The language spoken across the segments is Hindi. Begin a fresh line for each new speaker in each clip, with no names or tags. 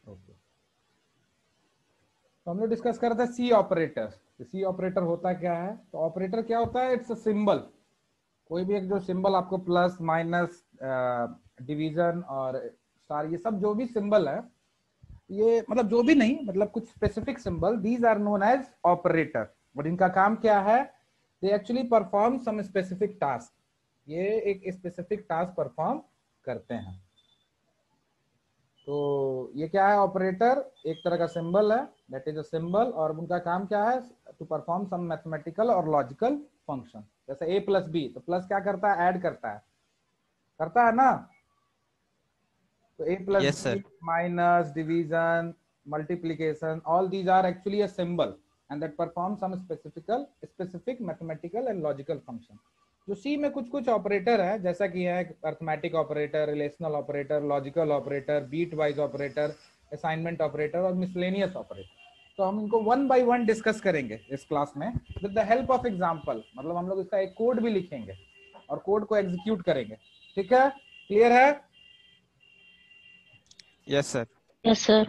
ओके, तो हम लोग डिस्कस कर रहे थे सी ऑपरेटर। सी ऑपरेटर होता क्या है? तो ऑपरेटर क्या होता है? It's a symbol. कोई भी एक जो सिंबल आपको प्लस माइनस डिवीजन और स्टार, ये सब जो भी सिंबल है, ये मतलब जो भी नहीं, मतलब कुछ specific symbol, these are known as operator. और इनका काम क्या है? They actually perform some specific task. ये एक स्पेसिफिक टास्क परफॉर्म करते हैं। तो ये क्या है? ऑपरेटर एक तरह का सिंबल है, दैट इज अ सिंबल, और उनका काम क्या है? टू परफॉर्म सम मैथमेटिकल और लॉजिकल फंक्शन। जैसे ए प्लस बी, तो प्लस क्या करता है? ऐड करता है ना। तो a plus
yes
b
sir.
minus division, multiplication, all these are actually a symbol and that perform some specific mathematical and logical function. जो C में कुछ कुछ ऑपरेटर है, जैसा कि है arithmetic operator, relational operator, logical operator, bitwise operator, assignment operator और मिसलेनियस ऑपरेटर। तो हम इनको वन बाय वन डिस्कस करेंगे इस क्लास में with the help of example. मतलब हम लोग इसका एक कोड भी लिखेंगे और कोड को एग्जीक्यूट करेंगे। ठीक है? क्लियर है?
Yes sir.
Yes sir.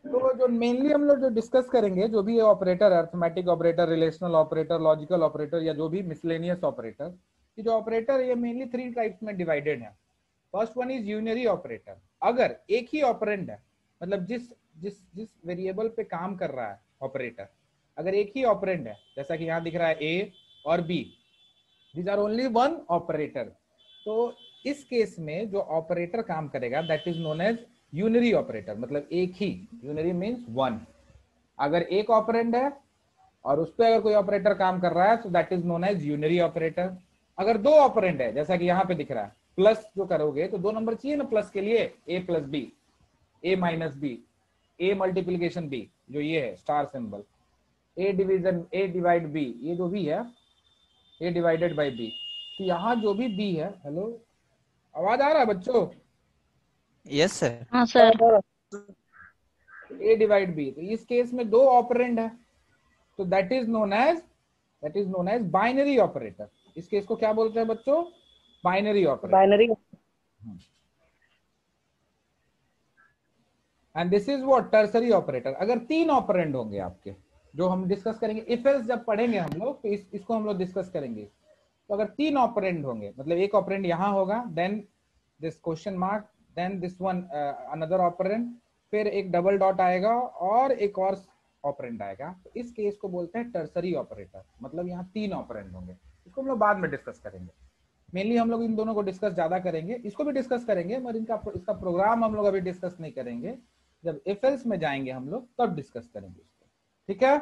तो जो मेनली हम लोग जो डिस्कस करेंगे, जो भी ये operator, arithmetic operator, relational operator, logical operator या जो भी मिसलेनियस ऑपरेटर, ये जो ऑपरेटर ये मेनली 3 टाइप्स में डिवाइडेड है। First one is unary operator. अगर एक ही ऑपरेंड है, मतलब जिस जिस जिस वेरिएबल पे काम कर रहा है ऑपरेटर, अगर एक ही ऑपरेंड है, जैसा कि यहाँ दिख रहा है ए और B, these are only one operator, तो इस केस में जो ऑपरेटर काम करेगा that is known as unary operator. मतलब एक ही, यूनरी मीन्स वन। अगर एक ऑपरेंड है और उस पर अगर कोई ऑपरेटर काम कर रहा है तो that is known as unary operator. अगर दो ऑपरेंड है, जैसा कि यहाँ पे दिख रहा है, प्लस जो करोगे तो 2 नंबर चाहिए ना प्लस के लिए, A plus B, A minus B, A multiplication B, जो ये है star symbol, A division, A divide B, ये जो भी है ए डिवाइडेड बाई बी। तो यहाँ जो भी बी है, हेलो आवाज आ रहा है बच्चों?
Yes sir.
हाँ सर।
ए डिवाइड बी, तो इस केस में 2 ऑपरेंड है, तो that is known as binary operator. इस केस को क्या बोलते हैं बच्चों? Binary operator.
Binary.
And this is what ternary operator. अगर 3 ऑपरेंड होंगे आपके, जो हम डिस्कस करेंगे इफ एल्स जब पढ़ेंगे हम लोग, तो इसको हम लोग डिस्कस करेंगे। तो अगर 3 ऑपरेंड होंगे, मतलब एक ऑपरेंड यहाँ होगा, then this question mark, then this one another operand, फिर एक डबल डॉट आएगा और एक और ऑपरेंड आएगा, तो इस केस को बोलते हैं टर्सरी ऑपरेटर। मतलब यहाँ 3 ऑपरेंड होंगे। इसको हम लोग बाद में डिस्कस करेंगे। मेनली हम लोग इन दोनों को डिस्कस ज्यादा करेंगे, इसको भी डिस्कस करेंगे, मगर इसका प्रोग्राम हम लोग अभी डिस्कस नहीं करेंगे। जब इफ एल्स में जाएंगे हम लोग तब डिस्कस करेंगे इसको। ठीक है?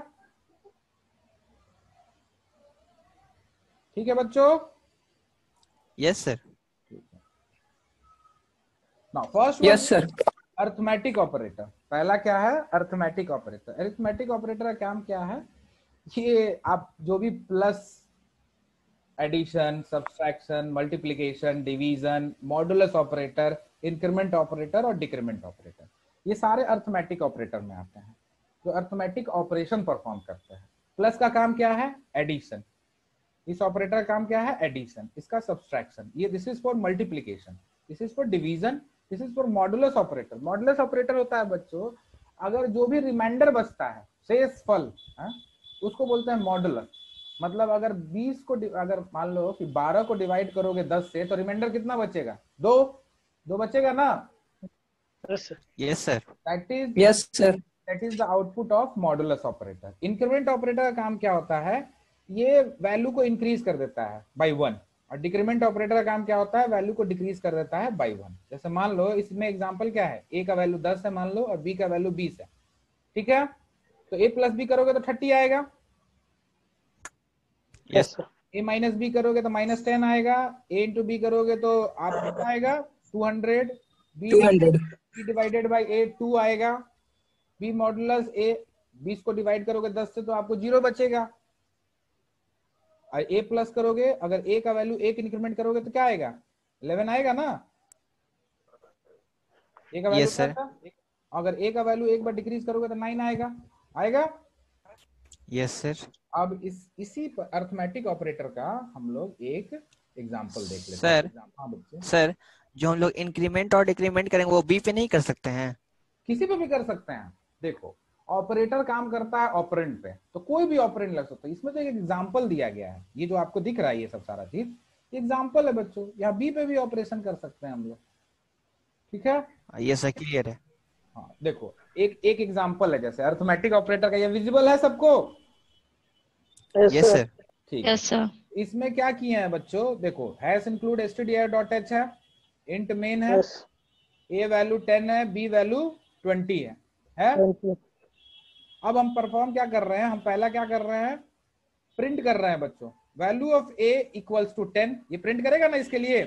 ठीक है बच्चों?
Yes sir.
Now first
yes sir.
Arithmetic operator. पहला क्या है? Arithmetic operator. अरिथमेटिक ऑपरेटर का काम क्या है? ये आप जो भी plus, addition, subtraction, multiplication, division, modulus operator, increment operator और डिक्रीमेंट ऑपरेटर, ये सारे अर्थमेटिक ऑपरेटर में आते हैं, जो अर्थमेटिक ऑपरेशन परफॉर्म करते हैं। प्लस का काम क्या है? एडिशन। इस ऑपरेटर का काम क्या है? एडिशन। इसका सब्सट्रैक्शन। ये this is for multiplication, this is for division, this is for modulus operator. Modulus operator होता है बच्चों, अगर जो भी रिमाइंडर बचता है, शेषफल, उसको बोलते हैं मॉडुलस। मतलब अगर 20 को, अगर मान लो कि 12 को डिवाइड करोगे 10 से, तो रिमाइंडर कितना बचेगा? 2 बचेगा ना?
Yes sir.
That is
yes sir.
The output of modulus operator. Increment operator का काम क्या होता है? ये वैल्यू को इंक्रीज कर देता है बाई 1। और डिक्रीमेंट ऑपरेटर का काम क्या होता है? वैल्यू को डिक्रीज कर देता है बाई 1। जैसे मान लो इसमें एग्जांपल क्या है, ए का वैल्यू 10 है मान लो, और बी का वैल्यू 20 है। ठीक है? तो ए प्लस बी करोगे तो 30 आएगा।
यस।
ए माइनस बी करोगे तो -10 आएगा। ए इंटू बी करोगे तो आप कितना आएगा? 200। बी
200।
डिवाइडेड बाई ए 2 आएगा। बी मॉडुलस ए, 20 को डिवाइड करोगे 10 से तो आपको 0 बचेगा। और ए प्लस करोगे, अगर ए का वैल्यू 1 इंक्रीमेंट करोगे तो क्या आएगा? 11 आएगा ना? ए का वैल्यू
यस
क्या
सर।
था? अगर ए का वैल्यू एक बार डिक्रीज करोगे तो 9 आएगा।
Yes sir.
अब इसी अर्थमेटिक ऑपरेटर का हम लोग एक एग्जांपल देख लेते हैं।
सर
हाँ बच्चे।
सर, जो हम लोग इंक्रीमेंट और डिक्रीमेंट करेंगे वो बी पे नहीं कर सकते हैं?
किसी पे भी कर सकते हैं। देखो ऑपरेटर काम करता है ऑपरेंड पे, तो कोई भी ऑपरेंड लग सकता है। इसमें तो एक एग्जांपल दिया गया है, ये जो आपको दिख रहा है ये सब सारा चीज एग्जांपल है बच्चों। यहाँ बी पे भी ऑपरेशन कर सकते हैं हम लोग, ठीक है।
यस सर, क्लियर है।
हाँ देखो एक एक एग्जांपल है, जैसे अरिथमेटिक ऑपरेटर का, ये विजिबल है सबको?
Yes sir.
ठीक है।
Yes sir.
इसमें क्या किए हैं बच्चों, देखो hash include stdio dot h है, इंट मेन है, a वैल्यू 10 है, b वैल्यू 20 है। अब हम परफॉर्म क्या कर रहे हैं, हम पहला क्या कर रहे हैं, प्रिंट कर रहे हैं बच्चों, value of a equals to 10, ये प्रिंट करेगा ना इसके लिए।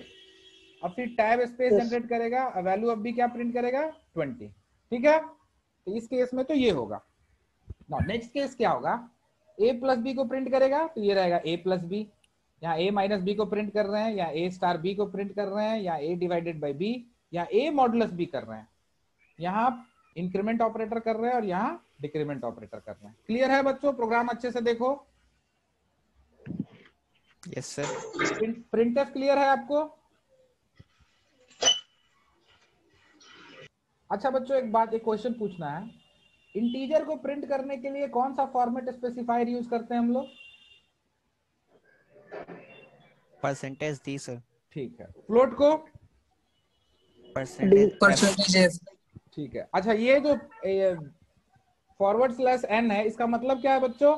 अब फिर टैब स्पेस जनरेट करेगा, वैल्यू ऑफ b क्या प्रिंट करेगा, 20, ठीक है। तो इस केस में तो ये होगा। नेक्स्ट केस क्या होगा, a प्लस बी को प्रिंट करेगा, तो ये रहेगा a प्लस बी। यहाँ a माइनस बी को प्रिंट कर रहे हैं, या a स्टार b को प्रिंट कर रहे हैं, या a डिवाइडेड बाई b, या a मॉडुलस b कर रहे हैं। यहाँ इंक्रीमेंट ऑपरेटर कर रहे हैं और यहाँ डिक्रीमेंट ऑपरेटर कर रहे हैं। क्लियर है बच्चों? प्रोग्राम अच्छे से देखो।
Yes sir.
प्रिंटफ क्लियर है आपको? अच्छा बच्चों एक बात, एक क्वेश्चन पूछना है, इंटीजर को प्रिंट करने के लिए कौन सा फॉर्मेट स्पेसिफायर यूज करते हैं हम लोग?
परसेंटेज दी सर।
ठीक है। फ्लोट को?
परसेंटेज।
ठीक है। अच्छा ये जो फॉरवर्ड स्लैश एन है, इसका मतलब क्या है बच्चों?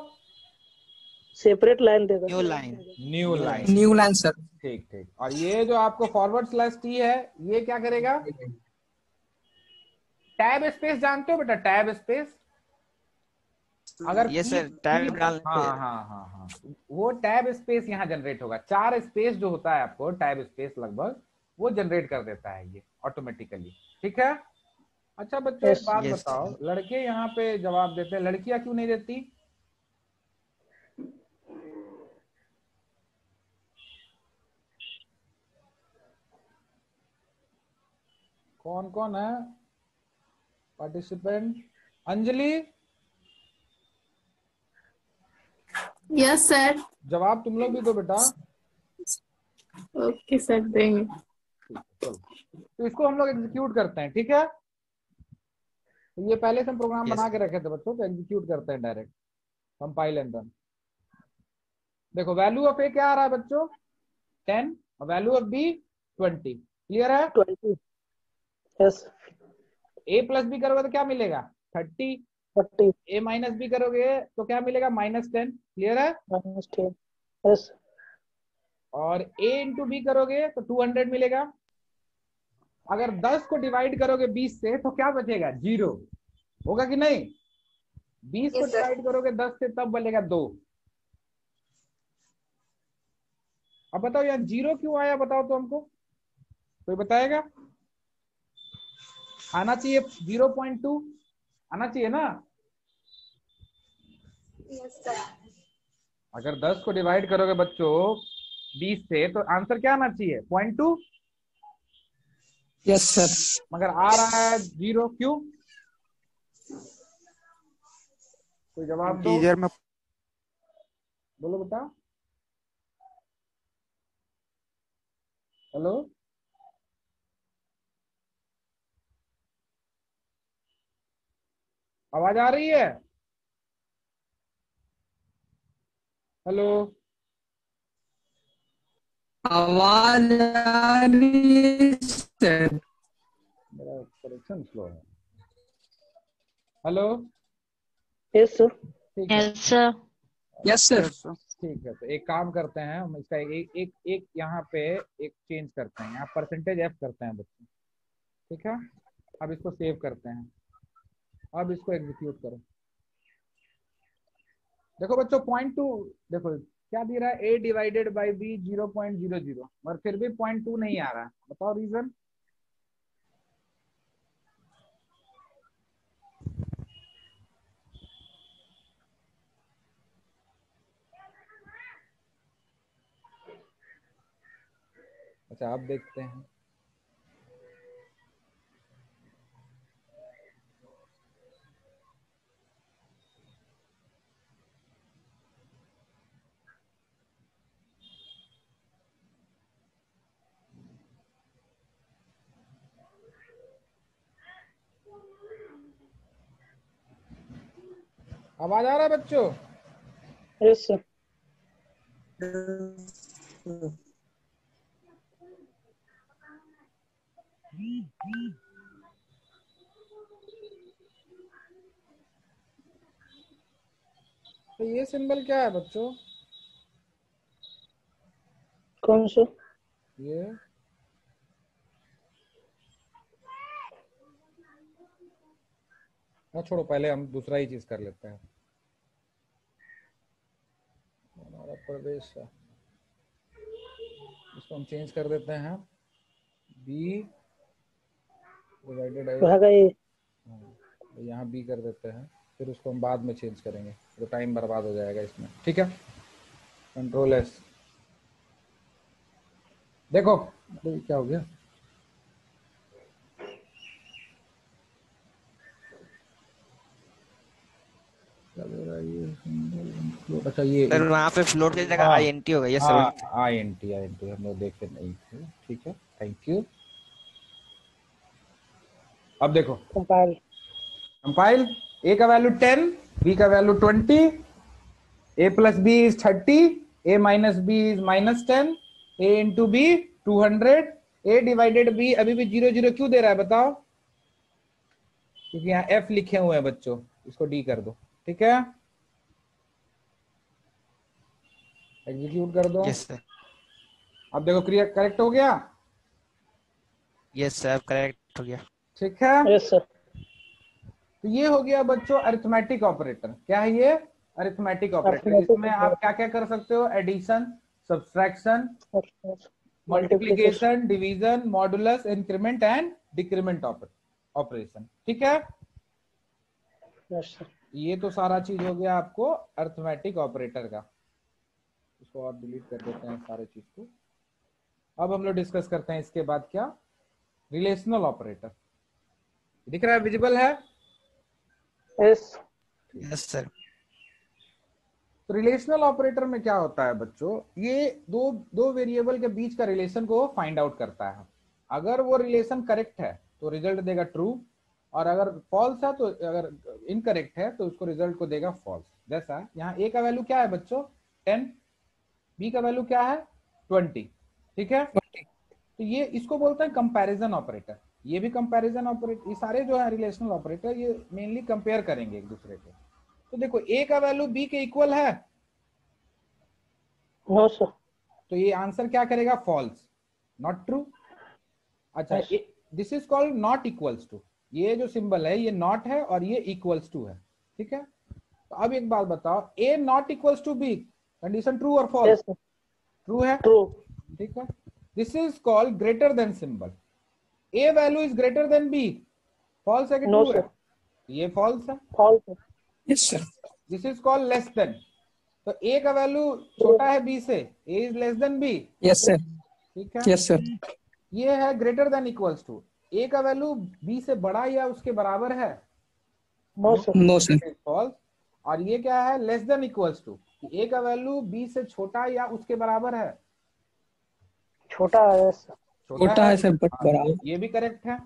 सेपरेट लाइन देगा।
New line
sir.
ठीक ठीक। और ये जो आपको फॉरवर्ड स्लैश टी है, ये क्या करेगा? टैब स्पेस जानते हो बेटा, टैब स्पेस? अगर
यस सर, टैब डालने पे
हाँ वो टैब स्पेस यहाँ जनरेट होगा। 4 स्पेस जो होता है आपको टैब स्पेस लगभग, वो जनरेट कर देता है ये ऑटोमेटिकली, ठीक है। अच्छा बच्चों एक बात बताओ, लड़के यहाँ पे जवाब देते हैं, लड़कियां क्यों नहीं देती? कौन कौन है पार्टिसिपेंट? अंजलि?
Yes sir.
जवाब तुम लोग भी दो बेटा।
ओके सर, देंगे।
चलो तो इसको हम लोग एग्जीक्यूट करते हैं, ठीक है। तो ये पहले से हम प्रोग्राम बना के रखे थे बच्चों, तो एग्जीक्यूट करते हैं डायरेक्ट, कंपाइल एंड रन। देखो वैल्यू ऑफ ए क्या आ रहा है बच्चों, 10, और वैल्यू ऑफ बी 20। क्लियर है?
20। यस।
ए प्लस बी करोगे तो क्या मिलेगा, 30।
30।
ए माइनस बी करोगे तो क्या मिलेगा, -10। क्लियर है?
-10। यस।
और a इंटू बी करोगे तो 200 मिलेगा। अगर 10 को डिवाइड करोगे 20 से तो क्या बचेगा, 0। होगा कि नहीं? 20 को डिवाइड करोगे 10 से तब बनेगा 2। अब बताओ यार 0 क्यों आया, बताओ तो हमको, कोई बताएगा? आना चाहिए 0.2 आना चाहिए ना। अगर 10 को डिवाइड करोगे बच्चों 20 से तो आंसर क्या आना चाहिए, 0.2।
Yes sir.
मगर आ रहा है 0, क्यों? कोई जवाब दो।
इंटीजर में
बोलो बेटा। हेलो? आवाज आ रही है? हेलो?
आवाज आ रही है सर।
मेरा कनेक्शन स्लो है। हेलो?
Yes sir.
ठीक है,
यस सर।
Yes sir.
ठीक है। तो एक काम करते हैं हम, इसका एक यहाँ पे एक चेंज करते हैं, यहाँ परसेंटेज एफ करते हैं बच्चों, ठीक है। अब इसको सेव करते हैं, अब इसको एग्जीक्यूट करो। देखो बच्चों 0.2, देखो क्या दे रहा है, a डिवाइडेड बाई b 0.00, मगर फिर भी 0.2 नहीं आ रहा है, बताओ रीजन। अच्छा अब देखते हैं। आवाज आ रहा है बच्चों?
Yes, sir.
तो ये सिंबल क्या है बच्चों?
कौन सा?
ये छोड़ो, पहले हम दूसरा ही चीज कर लेते हैं। हमारा प्रवेश है, इसको हम चेंज कर देते हैं, बी डिवाइडेड है।
भागा ये।
यहाँ बी कर देते हैं, फिर उसको हम बाद में चेंज करेंगे, तो टाइम बर्बाद हो जाएगा इसमें। ठीक है, कंट्रोल एस। देखो तो क्या हो गया, क्या दे रहा है ये? अच्छा ये
सर वहाँ पे फ्लोट की जगह
हाँ,
INT होगा। यस
हाँ
सर।
INT हम लोग देखे नहीं थे। ठीक है, थैंक यू। अब देखो
कंपाइल।
कंपाइल, ए का वैल्यू 10, बी का value 20, a plus B is 30, a minus B is -10, a into B 200, a divided b अभी भी 0 0 क्यों दे रहा है बताओ? क्योंकि यहाँ f लिखे हुए हैं बच्चों, इसको d कर दो। ठीक है, एग्जीक्यूट कर दो।
Yes sir.
अब देखो क्रिया करेक्ट हो गया।
यस सर, करेक्ट हो गया।
ठीक है,
Yes, sir.
तो ये हो गया बच्चों अरिथमेटिक ऑपरेटर। क्या है ये? Arithmetic operator.
Arithmetic
इसमें आप क्या क्या कर सकते हो? Addition, subtraction,
Multiplication.
Multiplication, division, modulus, increment and decrement operation. ठीक है,
Yes, sir.
ये तो सारा चीज हो गया आपको अरिथमेटिक ऑपरेटर का। इसको और डिलीट कर देते हैं सारे चीज को। अब हम लोग डिस्कस करते हैं इसके बाद क्या, रिलेशनल ऑपरेटर। दिख रहा है, विजिबल है?
Yes.
Yes sir.
तो रिलेशनल ऑपरेटर में क्या होता है बच्चों, ये दो वेरिएबल के बीच का रिलेशन को फाइंड आउट करता है। अगर वो रिलेशन करेक्ट है तो रिजल्ट देगा ट्रू, और अगर फॉल्स है तो, अगर इनकरेक्ट है तो उसको रिजल्ट को देगा फॉल्स। जैसा यहाँ ए का वैल्यू क्या है बच्चों? 10, बी का वैल्यू क्या है? 20। ठीक है, तो ये इसको बोलते हैं कंपैरिजन ऑपरेटर। ये भी कंपैरिजन ऑपरेटर, ये सारे जो है रिलेशनल ऑपरेटर ये मेनली कंपेयर करेंगे एक दूसरे को। तो देखो ए का वैल्यू बी के इक्वल है,
No, sir.
तो ये आंसर क्या करेगा? False, not true. अच्छा,
Yes.
This is called not equals to. ये जो सिंबल है ये नॉट है और ये इक्वल्स टू है। ठीक है, तो अब एक बात बताओ, A not equals to B, condition true और
Yes,
फॉल्स?
sir.
ट्रू है।
True.
ठीक है, this is called greater than symbol. A value is greater than B, false है कि
No,
ट्रू है?
sir.
ये फॉल्स है।
False. sir.
Yes, sir.
This is called less than. तो ए का वैल्यू छोटा है बी से, A is less than B.
Yes, sir.
ठीक है,
Yes, sir.
ये है greater than equals to. A का वैल्यू बी से बड़ा या उसके बराबर है?
No, sir.
No, sir.
False. और ये क्या है? Less than equals to, A का वैल्यू बी से छोटा या उसके बराबर है?
छोटा है। Yes, sir.
छोटा है सर बट बड़ा है।
ये भी करेक्ट है।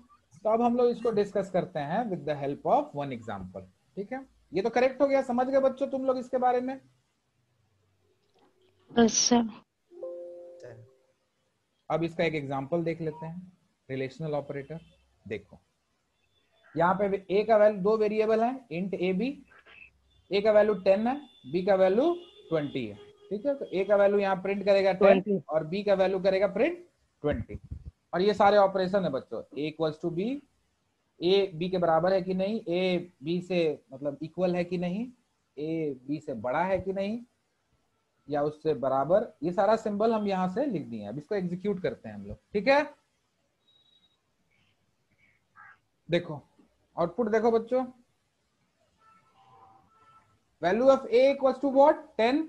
तो अब हम लोग इसको डिस्कस करते हैं with the help of one example. ठीक है, ये तो करेक्ट हो गया, समझ गए बच्चों तुम लोग इसके बारे में?
Yes, sir.
अब इसका एक एग्जांपल देख लेते हैं, रिलेशनल ऑपरेटर। देखो यहाँ पे ए का वैल्यू, दो वेरिएबल है इंट ए बी। ए का वैल्यू 10 है, बी का वैल्यू 20 है। ठीक है, तो ए का वैल्यू यहाँ प्रिंट करेगा 10
20
और बी का वैल्यू करेगा प्रिंट 20। और ये सारे ऑपरेशन है बच्चों, A equals to B, A B के बराबर है कि नहीं, ए बी से मतलब इक्वल है कि नहीं, ए बी से बड़ा है कि नहीं या उससे बराबर, ये सारा सिंबल हम यहां से लिख दिए। अब इसको एग्जीक्यूट करते हैं हम लोग। ठीक है, देखो आउटपुट देखो बच्चों, value of A equals to what? 10,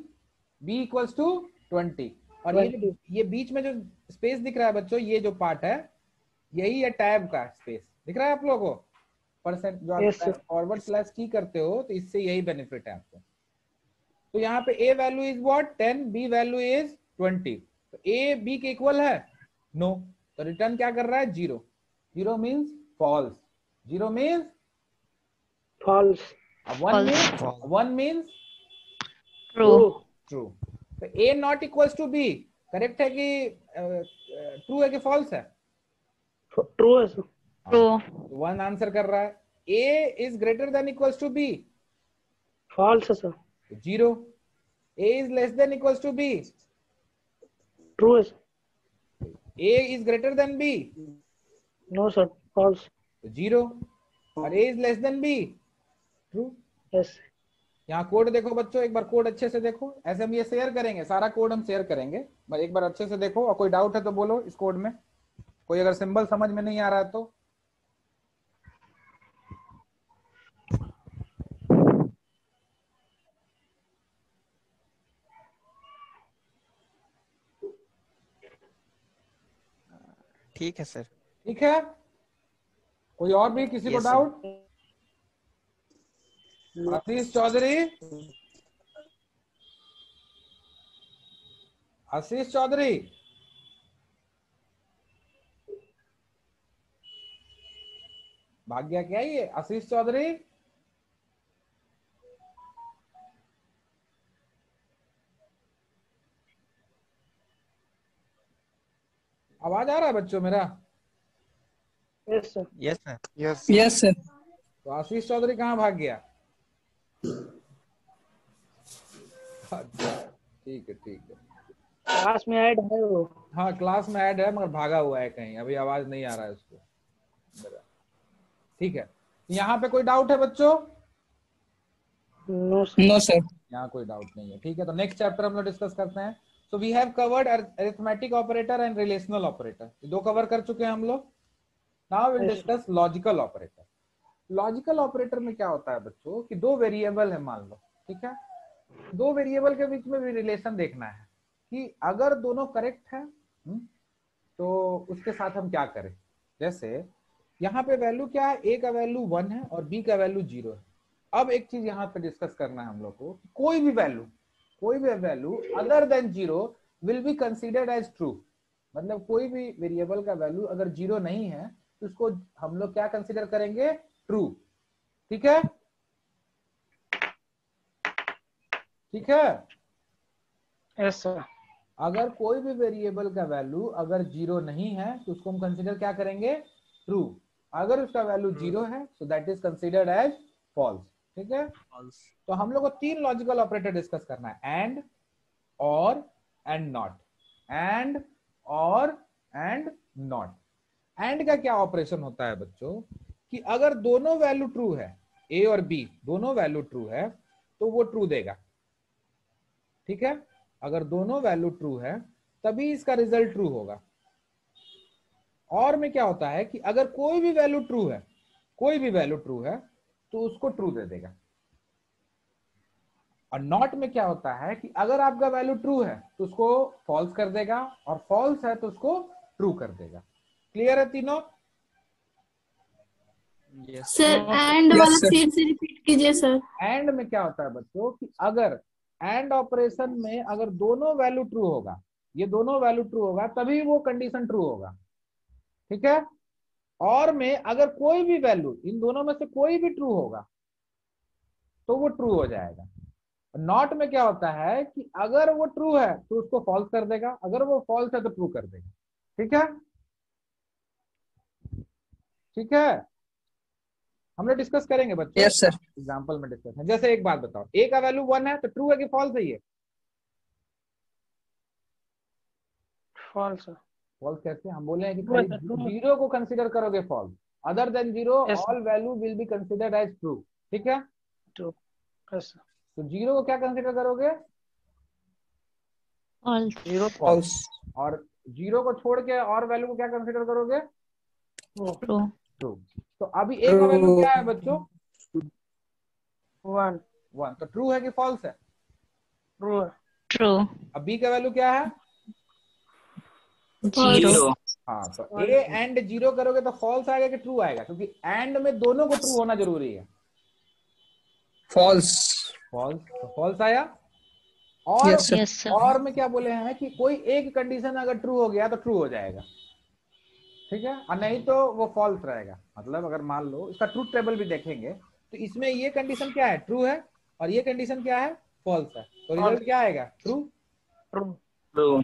B equals to 20। और ये बीच में जो स्पेस दिख रहा है बच्चों, ये जो पार्ट है यही है टैब का स्पेस, दिख रहा है आप लोगों को? परसेंट जो
Yes, sir.
आप फॉरवर्ड स्लैश की करते हो तो इससे यही बेनिफिट है आपको। तो यहाँ पे A value is what? 10, B value is 20। तो ए बी के इक्वल है? नो। तो रिटर्न क्या कर रहा है? 0। 0 मीन्स फॉल्स। 0 means
False.
अब one means
False.
One means
True.
True. तो A not equals to B correct है कि ट्रू है कि फॉल्स है?
ट्रू है सर।
True.
वन आंसर कर रहा है। A is greater than equals to B,
false है sir.
Zero. A is less than equals to B,
true है sir.
A is greater than B,
no sir, false.
Zero. और A is less than B, true.
Yes.
यहाँ कोड देखो बच्चों, एक बार कोड अच्छे से देखो। ऐसे हम ये शेयर करेंगे, सारा कोड हम शेयर करेंगे, पर एक बार अच्छे से देखो। और कोई डाउट है तो बोलो इस कोड में, कोई अगर सिंबल समझ में नहीं आ रहा है तो।
ठीक है सर।
ठीक है, कोई और भी किसी को
Yes, sir.
Doubt? Ashish Chaudhary, Ashish Chaudhary, भाग गया क्या ये आशीष चौधरी? आवाज आ रहा है बच्चों मेरा?
Yes sir.
Yes, sir.
Yes.
Yes, sir.
तो आशीष चौधरी कहाँ भाग गया? अच्छा, ठीक है ठीक है।
क्लास में ऐड है वो।
हाँ क्लास में ऐड है मगर भागा हुआ है कहीं, अभी आवाज नहीं आ रहा है उसको। ठीक है, यहाँ पे कोई डाउट है बच्चों?
No sir.
No, sir.
यहाँ कोई डाउट नहीं है। ठीक है, तो नेक्स्ट चैप्टर हम लोग डिस्कस करते हैं। So we have covered arithmetic operator and relational operator, दो कवर कर चुके हैं हम लोग। Now will discuss logical operator. Logical operator में क्या होता है बच्चों कि दो वेरिएबल है मान लो, ठीक है। दो वेरिएबल के बीच में भी रिलेशन देखना है कि अगर दोनों करेक्ट है तो उसके साथ हम क्या करें। जैसे यहाँ पे वैल्यू क्या है, ए का वैल्यू 1 है और बी का वैल्यू 0 है। अब एक चीज यहाँ पे डिस्कस करना है हम लोग को, कोई भी value other than 0 will be considered as true. मतलब कोई भी वेरिएबल का वैल्यू अगर 0 नहीं है तो उसको हम लोग क्या कंसीडर करेंगे, ट्रू। ठीक है, ठीक है।
Yes sir.
अगर कोई भी वेरिएबल का वैल्यू अगर 0 नहीं है तो उसको हम कंसीडर क्या करेंगे, ट्रू। अगर उसका वैल्यू 0 है तो that is considered as false. ठीक है,
False.
तो हम लोग को तीन लॉजिकल ऑपरेटर डिस्कस करना है, एंड, और, एंड नॉट। एंड, और, एंड नॉट। एंड का क्या ऑपरेशन होता है बच्चों कि अगर दोनों वैल्यू ट्रू है, ए और बी दोनों वैल्यू ट्रू है तो वो ट्रू देगा। ठीक है, अगर दोनों वैल्यू ट्रू है तभी इसका रिजल्ट ट्रू होगा। और में क्या होता है कि अगर कोई भी वैल्यू ट्रू है, कोई भी वैल्यू ट्रू है तो उसको ट्रू दे देगा। और नॉट में क्या होता है कि अगर आपका वैल्यू ट्रू है तो उसको फॉल्स कर देगा, और फॉल्स है तो उसको ट्रू कर देगा। क्लियर है तीनों?
Yes.
सर एंड
Yes,
वाला
sir.
फिर से रिपीट कीजिए सर।
एंड में क्या होता है बच्चों कि अगर एंड ऑपरेशन में अगर दोनों वैल्यू ट्रू होगा, ये दोनों वैल्यू ट्रू होगा तभी वो कंडीशन ट्रू होगा। ठीक है, और में अगर कोई भी वैल्यू इन दोनों में से कोई भी ट्रू होगा तो वो ट्रू हो जाएगा। नॉट में क्या होता है कि अगर वो ट्रू है तो उसको फॉल्स कर देगा, अगर वो फॉल्स है तो ट्रू कर देगा। ठीक है, ठीक है, हम लोग डिस्कस करेंगे बच्चों।
Yes, sir.
एग्जाम्पल में डिस्कस है। जैसे एक बात बताओ, ए का वैल्यू 1 है तो ट्रू है कि फॉल्स है? ये
फॉल्स।
फॉल्स कैसे? हम बोले हैं कि
True है,
खाली
true है।
0 को कंसीडर करोगे false, other than 0
Yes, sir.
All value will be considered as true. ठीक है,
ट्रू। Yes sir.
तो 0 को क्या कंसीडर करोगे,
False.
0
False.
और 0 को छोड़ के और वैल्यू को क्या कंसीडर करोगे,
True.
ट्रू। तो अभी ए का वैल्यू क्या है बच्चों,
1।
1, तो ट्रू है कि फॉल्स है?
ट्रू है।
True.
अब बी का वैल्यू क्या है,
Zero.
हाँ, तो ए एंड 0 करोगे तो फॉल्स आएगा कि ट्रू आएगा, क्योंकि एंड में दोनों को ट्रू होना जरूरी है।
False.
फॉल्स, तो फॉल्स आया। और
Yes, sir.
Yes sir.
और में क्या बोले हैं कि कोई एक कंडीशन अगर ट्रू हो गया तो ट्रू हो जाएगा। ठीक है, और नहीं तो वो फॉल्स रहेगा। मतलब अगर मान लो इसका ट्रूथ टेबल भी देखेंगे तो इसमें ये कंडीशन क्या है, ट्रू है, और ये कंडीशन क्या है, फॉल्स है, तो रिजल्ट क्या आएगा, ट्रू।
ट्रू।
True.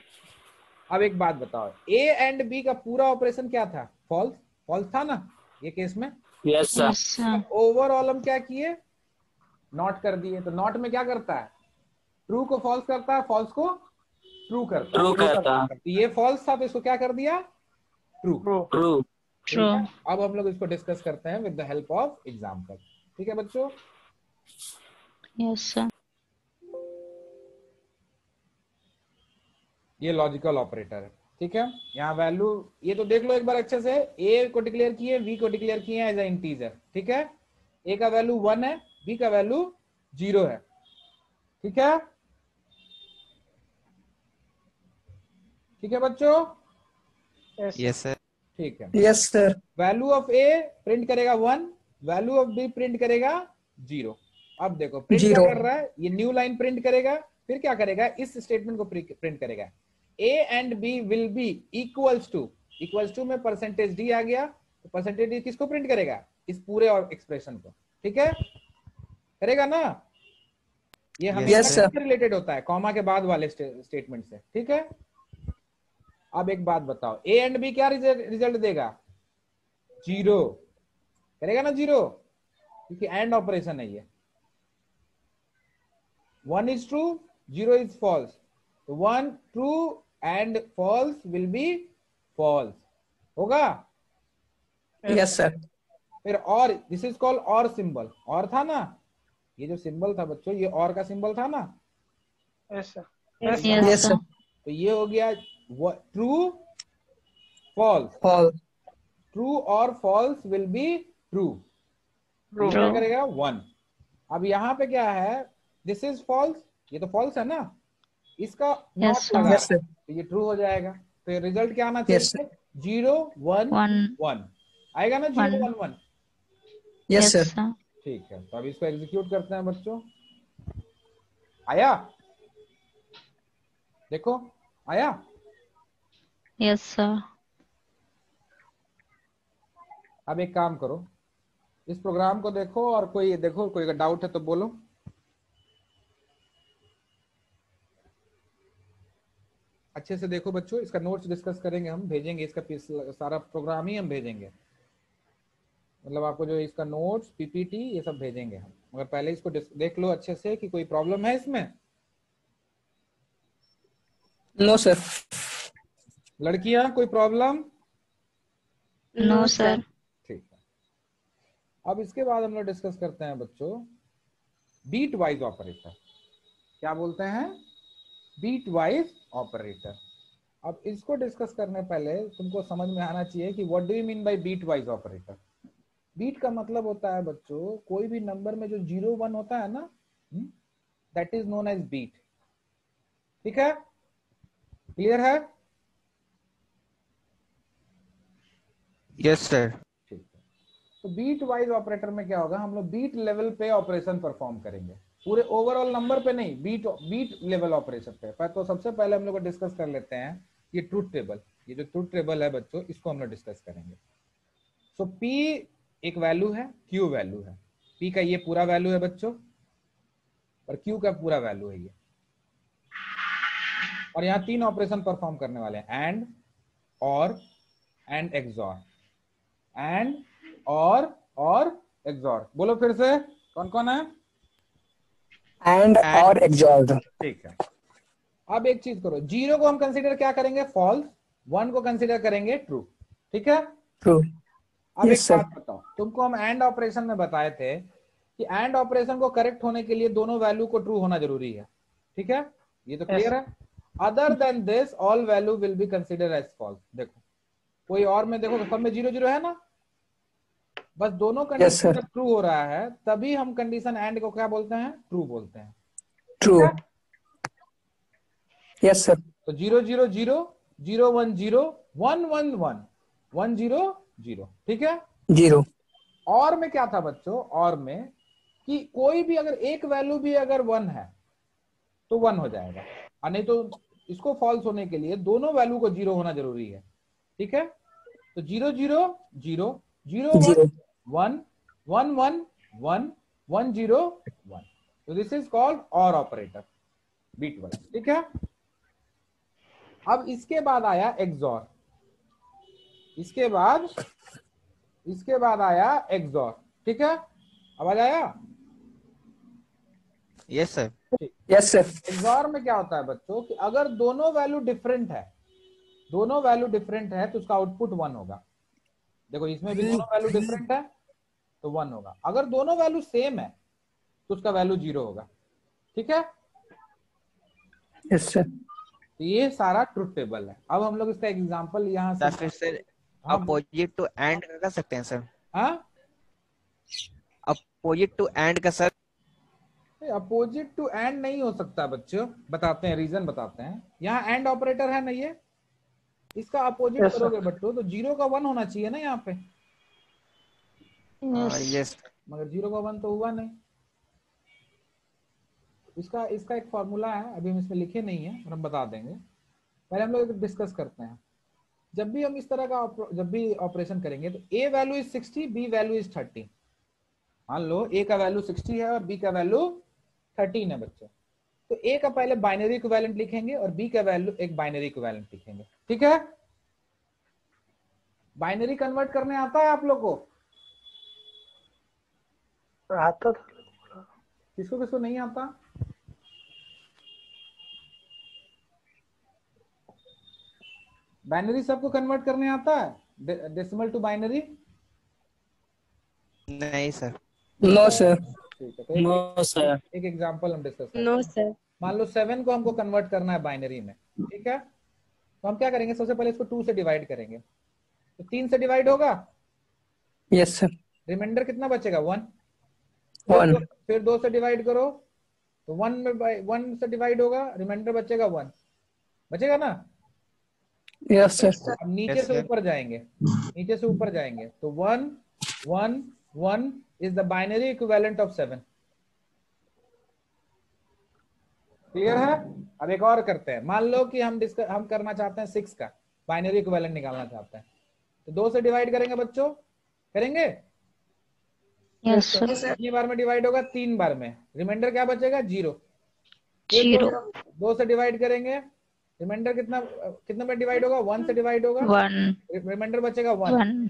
अब एक बात बताओ, ए एंड बी का पूरा ऑपरेशन क्या था, फॉल्स, फॉल्स था ना ये केस में।
Yes, sir.
Yes, sir.
Overall हम क्या किए, नॉट कर दिए, तो नॉट में क्या करता है, ट्रू को फॉल्स करता है, फॉल्स को ट्रू करता है।
True करता है।
तो ये फॉल्स था, तो इसको क्या कर दिया, ट्रू।
ट्रू।
True.
True.
अब हम लोग इसको डिस्कस करते हैं with the help of example. ठीक है बच्चों,
Yes, sir.
ये लॉजिकल ऑपरेटर है। ठीक है, यहाँ वैल्यू ये तो देख लो एक बार अच्छे से, ए को डिक्लेयर किए, बी को डिक्लेयर किए एज ए इंटीजर। ठीक है, ए का वैल्यू 1 है, बी का वैल्यू 0 है। ठीक है, ठीक है बच्चों,
यस सर।
ठीक है।
Yes, sir.
Value of A print करेगा 1, वैल्यू ऑफ बी प्रिंट करेगा 0। अब देखो प्रिंट क्या
0.
कर रहा है, ये न्यू लाइन प्रिंट करेगा, फिर क्या करेगा, इस स्टेटमेंट को प्रिंट करेगा, A and B will be equals to में परसेंटेज डी आ गया, तो परसेंटेज डी किसको प्रिंट करेगा, इस पूरे और एक्सप्रेशन को। ठीक है, करेगा ना, ये
Yes, sir.
हमेशा रिलेटेड होता है कॉमा के बाद वाले स्टेटमेंट से। ठीक है, अब एक बात बताओ, ए एंड बी क्या रिजल्ट देगा, 0 करेगा ना, 0, क्योंकि एंड ऑपरेशन है ये। 1 is true, 0 is false, तो 1 true and false will be false होगा।
Yes, sir.
फिर और, दिस इज कॉल्ड और सिंबल, और था ना, ये जो सिंबल था बच्चों, ये और का सिंबल था ना,
yes sir.
Yes,
Yes,
sir.
sir.
तो ये हो गया ट्रू फॉल्स,
False.
ट्रू और false will be true,
true.
क्या करेगा 1। अब यहाँ पे क्या है, दिस इज फॉल्स, ये तो फॉल्स है ना, इसका
Yes,
नॉट
sir.
लगा
Yes, sir.
तो ये ट्रू हो जाएगा। तो रिजल्ट क्या आना
Yes,
चाहिए, 0 1
One.
1 आएगा ना, 0
One.
1 1।
Yes,
Yes,
sir.
sir.
ठीक है, तो अब इसको एग्जीक्यूट करते हैं बच्चों। आया, देखो आया।
Yes, sir.
अब एक काम करो, इस प्रोग्राम को देखो और कोई देखो, कोई अगर डाउट है तो बोलो। अच्छे से देखो बच्चों, इसका नोट्स डिस्कस करेंगे, हम भेजेंगे, इसका सारा प्रोग्राम ही हम भेजेंगे, मतलब आपको जो इसका नोट्स पीपीटी ये सब भेजेंगे हम, मगर पहले इसको देख लो अच्छे से कि कोई प्रॉब्लम है इसमें।
No, sir.
लड़कियां कोई प्रॉब्लम,
No, sir.
ठीक है। अब इसके बाद हम लोग डिस्कस करते हैं बच्चों बीट वाइज ऑपरेटर, क्या बोलते हैं, बीट वाइज ऑपरेटर। अब इसको डिस्कस करने पहले तुमको समझ में आना चाहिए कि what do you mean by bitwise operator. Bit का मतलब होता है बच्चों, कोई भी नंबर में जो 0 1 होता है ना, that is known as bit. ठीक है, क्लियर है,
यस सर।
ठीक है। तो बीट वाइज ऑपरेटर में क्या होगा, हम लोग बीट लेवल पे ऑपरेशन परफॉर्म करेंगे, पूरे ओवरऑल नंबर पे नहीं, बीट लेवल ऑपरेशन पे। तो सबसे पहले हम लोग डिस्कस कर लेते हैं ये ट्रूथ टेबल, ये जो ट्रूथ टेबल है बच्चों, इसको हम लोग डिस्कस करेंगे। सो पी एक वैल्यू है, क्यू वैल्यू है, पी का ये पूरा वैल्यू है बच्चों, और क्यू का पूरा वैल्यू है ये, और यहाँ 3 ऑपरेशन परफॉर्म करने वाले हैं, एंड, और, एंड एक्सॉर, एंड, और एक्सॉर। बोलो फिर से, कौन कौन है,
And or exalt.
ठीक है। अब एक चीज करो, 0 को हम कंसीडर क्या करेंगे, फॉल्स, 1 को कंसीडर करेंगे ट्रू। ठीक है,
True.
अब
Yes,
एक
sir.
बात बताओ, तुमको हम एंड ऑपरेशन में बताए थे कि एंड ऑपरेशन को करेक्ट होने के लिए दोनों वैल्यू को ट्रू होना जरूरी है। ठीक है, ये तो क्लियर है। Other than this all value will be consider as false. देखो कोई और में देखो, सब में 0 0 है ना, बस दोनों
Yes,
कंडीशन
sir.
ट्रू हो रहा है, तभी हम कंडीशन एंड को क्या बोलते हैं, ट्रू बोलते हैं।
True. Yes, sir.
तो 0 0 0 0 1 0 1 1 1 1 0 0। ठीक है,
0.
और में क्या था बच्चों, और में कि कोई भी अगर एक वैल्यू भी अगर 1 है तो 1 हो जाएगा, और नहीं तो इसको फॉल्स होने के लिए दोनों वैल्यू को 0 होना जरूरी है। ठीक है, तो 0 0 0 0 1
0.
1 1 1 1 1 0 1. So this is called OR operator, बीटवाइज, ठीक है। अब इसके बाद आया XOR, इसके बाद आया XOR, ठीक है। आवाज आया?
Yes sir.
Yes, sir.
XOR में क्या होता है बच्चों कि अगर दोनों वैल्यू डिफरेंट है, तो उसका आउटपुट 1 होगा। देखो इसमें भी दोनों वैल्यू डिफरेंट है तो 1 होगा। अगर दोनों वैल्यू सेम है तो उसका वैल्यू 0 होगा, ठीक है।
Yes, sir.
तो ये सारा ट्रुथ टेबल है। अब हम लोग इसका एग्जांपल यहाँ
या
से
फिर सर
हाँ,
अपोजिट टू एंड कर सकते हैं सर।
हाँ
अपोजिट टू एंड का सर।
अपोजिट टू एंड नहीं हो सकता बच्चों, बताते हैं, रीजन बताते हैं। यहाँ एंड ऑपरेटर है ना, ये इसका अपोजिट
Yes, sir.
करोगे बच्चों तो 0 का 1 होना चाहिए ना यहाँ पे,
यस
मगर 0 का 1 तो हुआ नहीं। इसका एक फॉर्मूला है, अभी हम इसमें लिखे नहीं है और हम बता देंगे। पहले हम लोग डिस्कस करते हैं। जब भी हम इस तरह का जब भी ऑपरेशन करेंगे तो A value is 60, B value is 30। मान लो A का वैल्यू 60 है और B का वैल्यू 13 है बच्चों, तो A का पहले बाइनरी इक्विवेलेंट लिखेंगे और B का वैल्यू एक बाइनरी इक्विवेलेंट लिखेंगे, ठीक है। बाइनरी कन्वर्ट करने आता है आप लोग को?
आता था।
किसको किसको नहीं आता? बाइनरी सबको कन्वर्ट करने आता है, डेसिमल टू बाइनरी?
नहीं सर।
No, sir.
ठीक है, तो
No, sir.
एक एग्जांपल हम डिस्कस करते हैं।
No sir.
मान लो 7 को हमको कन्वर्ट करना है बाइनरी में, ठीक है। तो हम क्या करेंगे, सबसे पहले इसको 2 से डिवाइड करेंगे, तो 3 से डिवाइड होगा,
Yes, sir.
रिमाइंडर कितना बचेगा? 1।
1.
फिर 2 से डिवाइड करो तो 1 में 1 से डिवाइड होगा, रिमाइंडर बचेगा 1, बचेगा ना।
Yes, sir.
अब नीचे
Yes,
से
sir.
ऊपर जाएंगे, तो 1 1 1 is the binary equivalent of 7। Clear है? अब एक और करते हैं। मान लो कि हम करना चाहते हैं 6 का बाइनरी इक्विवेलेंट निकालना चाहते हैं, तो 2 से डिवाइड करेंगे बच्चों, करेंगे?
Yes sir.
कितनी बार में डिवाइड होगा? 3 बार में। रिमाइंडर क्या बचेगा? 0।
0
2 से डिवाइड करेंगे, रिमाइंडर कितना में डिवाइड होगा? 1 से डिवाइड होगा,
1
रिमाइंडर बचेगा 1।
1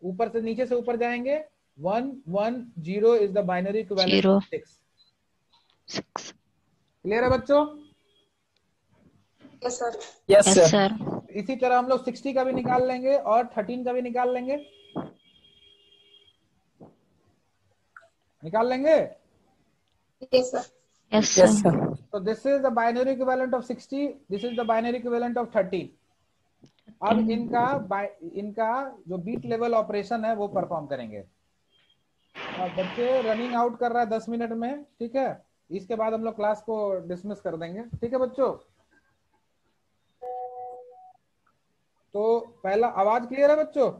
ऊपर से नीचे से ऊपर जाएंगे, 1 1 0 is the binary equivalent
0
of 6।
6।
Clear है बच्चों?
Yes,
yes
sir.
सर।
इसी तरह हम लोग 60 का भी निकाल लेंगे और 13 का भी निकाल लेंगे,
यस
Yes,
सर।
sir.
तो this is the binary equivalent of 60, this is the binary equivalent of 13। अब इनका जो बीट लेवल ऑपरेशन है वो परफॉर्म करेंगे। अब बच्चे रनिंग आउट कर रहा है 10 मिनट में, ठीक है। इसके बाद हम लोग क्लास को डिसमिस कर देंगे, ठीक है बच्चों। तो पहला, आवाज क्लियर है बच्चों?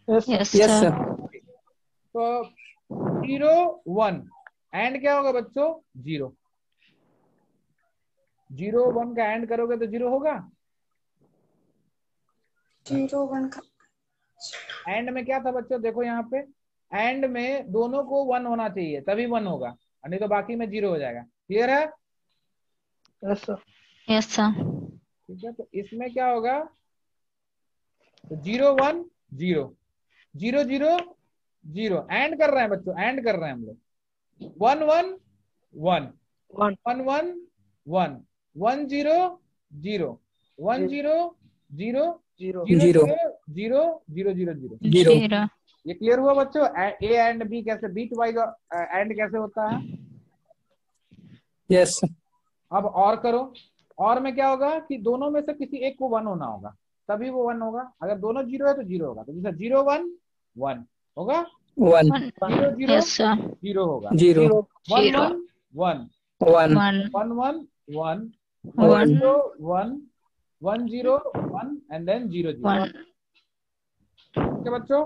Yes, sir.
Yes
Yes,
sir.
sir.
तो 0 1 एंड क्या होगा बच्चों? 0 0 1 का एंड करोगे तो 0 होगा।
0 1 का
एंड में क्या था बच्चों? देखो यहाँ पे एंड में दोनों को 1 होना चाहिए तभी 1 होगा, और नहीं तो बाकी में 0 हो जाएगा। क्लियर है?
Yes, sir.
Yes sir.
ठीक है, तो इसमें क्या होगा? तो 0 1 0 0 0 0 एंड कर रहे हैं बच्चों, एंड कर रहे हैं हम लोग। 1 1 1
1
1 1 1 1 0 0 1 0 0
0
0
0
0 0 0 0।
0.
0
ये क्लियर हुआ बच्चों? ए एंड बी कैसे बीट वाइज एंड कैसे होता है?
Yes, sir.
अब और करो, और में क्या होगा कि दोनों में से किसी एक को 1 होना होगा तभी वो 1 होगा। अगर दोनों 0 है तो 0 होगा। तो जैसे 0 1 1 होगा,
1.
0 0
यस सर।
0 होगा,
0.
1
0
1
1.
1
1 1 1
1
0 1 1 0 1 एंड देन 0 0।
1
ठीक है बच्चों?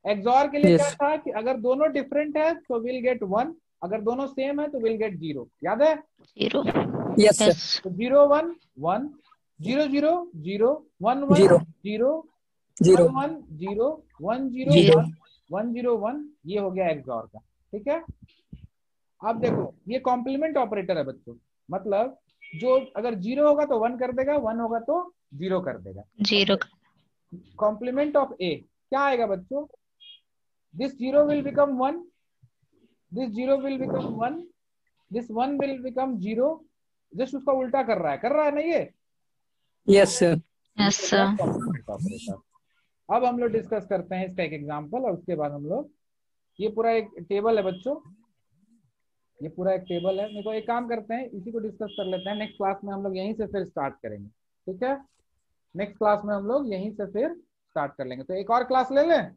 एक्सऑर के लिए
Yes.
क्या था कि अगर दोनों डिफरेंट है तो विल गेट 1, अगर दोनों सेम है तो विल गेट 0। याद है?
0
Yes, sir.
यस
तो 0 1 1 0 0 0 1 1
0.
0
0.
1 1 0 1 0
0.
1 101 ये हो गया XOR का, ठीक है। अब देखो ये कॉम्प्लीमेंट ऑपरेटर है बच्चों, मतलब जो अगर 0 होगा तो 1 कर देगा, 1 होगा तो 0 कर देगा।
0
कॉम्प्लीमेंट ऑफ ए क्या आएगा बच्चों, this 0 will become 1, this 0 will become 1, this 1 will become 0, just उसका उल्टा कर रहा है ना ये।
Yes, sir.
Yes, sir.
Complement operator. अब हम लोग डिस्कस करते हैं इसका एक एग्जांपल, और उसके बाद हम लोग, ये पूरा एक टेबल है बच्चों, ये पूरा एक टेबल है। देखो एक काम करते हैं, इसी को डिस्कस कर लेते हैं, नेक्स्ट क्लास में हम लोग यहीं से फिर स्टार्ट करेंगे, ठीक है। नेक्स्ट क्लास में हम लोग यहीं से फिर स्टार्ट कर लेंगे। तो एक और क्लास ले लें।